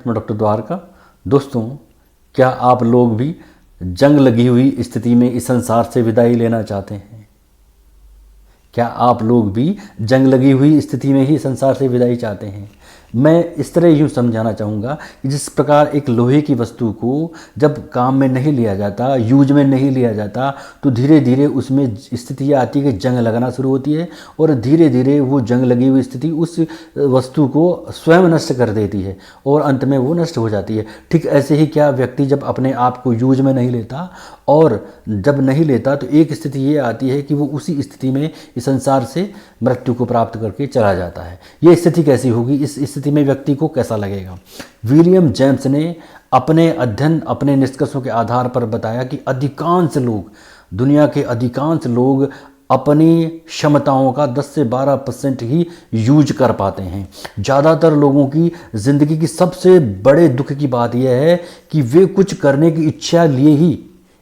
मैं डॉक्टर द्वारका। दोस्तों, क्या आप लोग भी जंग लगी हुई स्थिति में इस संसार से विदाई लेना चाहते हैं? क्या आप लोग भी जंग लगी हुई स्थिति में ही संसार से विदाई चाहते हैं? मैं इस तरह यूँ समझाना चाहूँगा कि जिस प्रकार एक लोहे की वस्तु को जब काम में नहीं लिया जाता, यूज में नहीं लिया जाता, तो धीरे धीरे उसमें स्थिति यह आती है कि जंग लगना शुरू होती है और धीरे धीरे वो जंग लगी हुई स्थिति उस वस्तु को स्वयं नष्ट कर देती है और अंत में वो नष्ट हो जाती है। ठीक ऐसे ही क्या व्यक्ति जब अपने आप को यूज में नहीं लेता और जब नहीं लेता तो एक स्थिति ये आती है कि वो उसी स्थिति में इस संसार से मृत्यु को प्राप्त करके चला जाता है। ये स्थिति कैसी होगी? इस स्थिति में व्यक्ति को कैसा लगेगा? विलियम जेम्स ने अपने अध्ययन, अपने निष्कर्षों के आधार पर बताया कि अधिकांश लोग, दुनिया के अधिकांश लोग अपनी क्षमताओं का 10 से 12% ही यूज कर पाते हैं। ज़्यादातर लोगों की ज़िंदगी की सबसे बड़े दुख की बात यह है कि वे कुछ करने की इच्छा लिए ही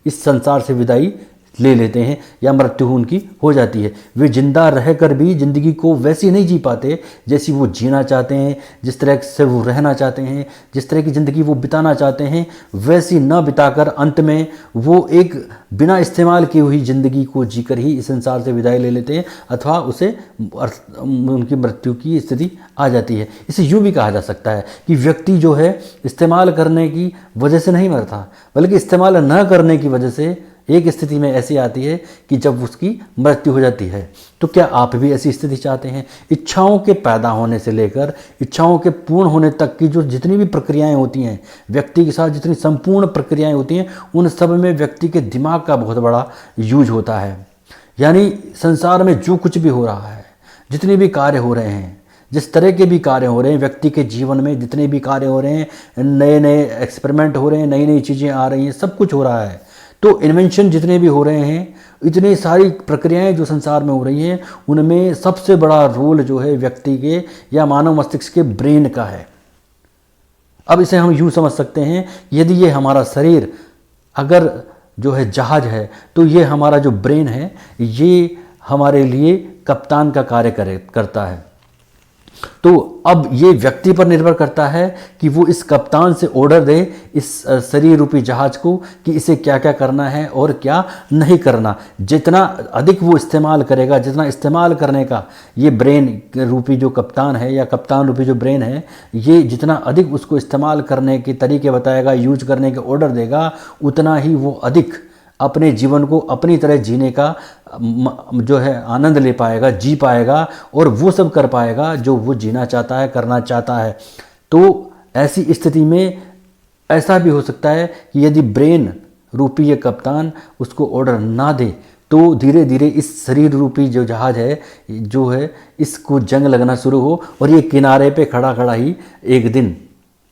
इस संसार से विदाई ले लेते हैं या मृत्यु उनकी हो जाती है। वे जिंदा रहकर भी ज़िंदगी को वैसी नहीं जी पाते जैसी वो जीना चाहते हैं, जिस तरह से वो रहना चाहते हैं, जिस तरह की ज़िंदगी वो बिताना चाहते हैं, वैसी न बिताकर अंत में वो एक बिना इस्तेमाल की हुई ज़िंदगी को जीकर ही इस संसार से विदाई ले लेते हैं अथवा उसे उनकी मृत्यु की स्थिति आ जाती है। इसे यूँ भी कहा जा सकता है कि व्यक्ति जो है इस्तेमाल करने की वजह से नहीं मरता, बल्कि इस्तेमाल न करने की वजह से एक स्थिति में ऐसी आती है कि जब उसकी मृत्यु हो जाती है। तो क्या आप भी ऐसी स्थिति चाहते हैं? इच्छाओं के पैदा होने से लेकर इच्छाओं के पूर्ण होने तक की जो जितनी भी प्रक्रियाएं होती हैं, व्यक्ति के साथ जितनी संपूर्ण प्रक्रियाएं होती हैं, उन सब में व्यक्ति के दिमाग का बहुत बड़ा यूज होता है। यानी संसार में जो कुछ भी हो रहा है, जितने भी कार्य हो रहे हैं, जिस तरह के भी कार्य हो रहे हैं, व्यक्ति के जीवन में जितने भी कार्य हो रहे हैं, नए नए एक्सपेरिमेंट हो रहे हैं, नई नई चीज़ें आ रही हैं, सब कुछ हो रहा है। तो इन्वेंशन जितने भी हो रहे हैं, इतनी सारी प्रक्रियाएं जो संसार में हो रही हैं, उनमें सबसे बड़ा रोल जो है व्यक्ति के या मानव मस्तिष्क के ब्रेन का है। अब इसे हम यूँ समझ सकते हैं, यदि ये हमारा शरीर अगर जो है जहाज है, तो ये हमारा जो ब्रेन है ये हमारे लिए कप्तान का कार्य करता है। तो अब ये व्यक्ति पर निर्भर करता है कि वो इस कप्तान से ऑर्डर दे इस शरीर रूपी जहाज को कि इसे क्या क्या करना है और क्या नहीं करना। जितना अधिक वो इस्तेमाल करेगा, जितना इस्तेमाल करने का ये ब्रेन रूपी जो कप्तान है या कप्तान रूपी जो ब्रेन है, ये जितना अधिक उसको इस्तेमाल करने के तरीके बताएगा, यूज करने के ऑर्डर देगा, उतना ही वो अधिक अपने जीवन को अपनी तरह जीने का जो है आनंद ले पाएगा, जी पाएगा और वो सब कर पाएगा जो वो जीना चाहता है, करना चाहता है। तो ऐसी स्थिति में ऐसा भी हो सकता है कि यदि ब्रेन रूपी ये कप्तान उसको ऑर्डर ना दे तो धीरे धीरे इस शरीर रूपी जो जहाज है जो है इसको जंग लगना शुरू हो और ये किनारे पे खड़ा खड़ा ही एक दिन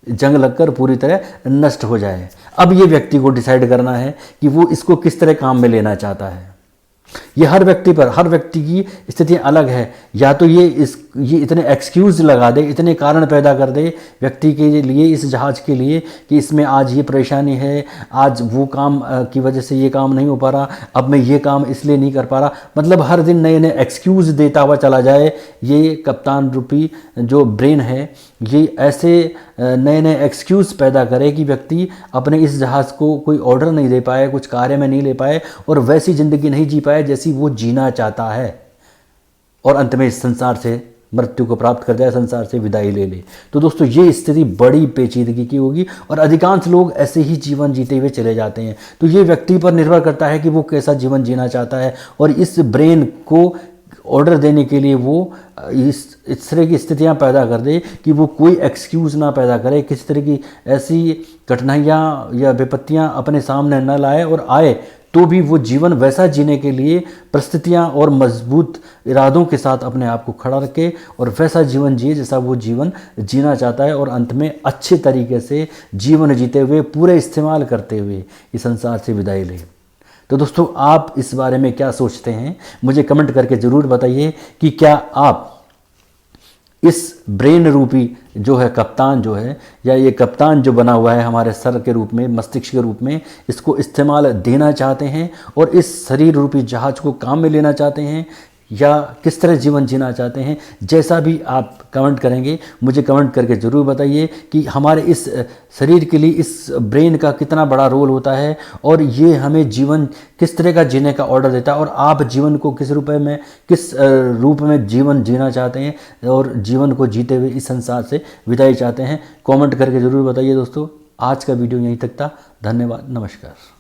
जंग लगकर पूरी तरह नष्ट हो जाए। अब ये व्यक्ति को डिसाइड करना है कि वो इसको किस तरह काम में लेना चाहता है। ये हर व्यक्ति पर, हर व्यक्ति की स्थितियाँ अलग है। या तो ये इतने एक्सक्यूज़ लगा दे, इतने कारण पैदा कर दे व्यक्ति के लिए, इस जहाज के लिए कि इसमें आज ये परेशानी है, आज वो काम की वजह से ये काम नहीं हो पा रहा, अब मैं ये काम इसलिए नहीं कर पा रहा। मतलब हर दिन नए नए एक्सक्यूज़ देता हुआ चला जाए। ये कप्तान रूपी जो ब्रेन है ये ऐसे नए नए एक्सक्यूज़ पैदा करे कि व्यक्ति अपने इस जहाज़ को कोई ऑर्डर नहीं दे पाए, कुछ कार्य में नहीं ले पाए और वैसी ज़िंदगी नहीं जी पाए जैसी वो जीना चाहता है और अंत में इस संसार से मृत्यु को प्राप्त कर जाए, संसार से विदाई ले ले। तो दोस्तों, ये स्थिति बड़ी पेचीदगी की होगी और अधिकांश लोग ऐसे ही जीवन जीते हुए चले जाते हैं। तो ये व्यक्ति पर निर्भर करता है कि वो कैसा जीवन जीना चाहता है और इस ब्रेन को ऑर्डर देने के लिए वो इस तरह की स्थितियां पैदा कर दे कि वो कोई एक्सक्यूज़ ना पैदा करे, किसी तरह की ऐसी कठिनाइयाँ या विपत्तियां अपने सामने न लाए और आए तो भी वो जीवन वैसा जीने के लिए परिस्थितियाँ और मजबूत इरादों के साथ अपने आप को खड़ा रखे और वैसा जीवन जिए जैसा वो जीवन जीना चाहता है और अंत में अच्छे तरीके से जीवन जीते हुए, पूरे इस्तेमाल करते हुए इस संसार से विदाई ले। तो दोस्तों, आप इस बारे में क्या सोचते हैं? मुझे कमेंट करके ज़रूर बताइए कि क्या आप इस ब्रेन रूपी जो है कप्तान जो है, या ये कप्तान जो बना हुआ है हमारे सर के रूप में, मस्तिष्क के रूप में, इसको इस्तेमाल देना चाहते हैं और इस शरीर रूपी जहाज को काम में लेना चाहते हैं, या किस तरह जीवन जीना चाहते हैं। जैसा भी आप कमेंट करेंगे मुझे कमेंट करके ज़रूर बताइए कि हमारे इस शरीर के लिए इस ब्रेन का कितना बड़ा रोल होता है और ये हमें जीवन किस तरह का जीने का ऑर्डर देता है, और आप जीवन को किस रूप में जीवन जीना चाहते हैं और जीवन को जीते हुए इस संसार से विदाई चाहते हैं। कमेंट करके ज़रूर बताइए दोस्तों। आज का वीडियो यहीं तक था। धन्यवाद, नमस्कार।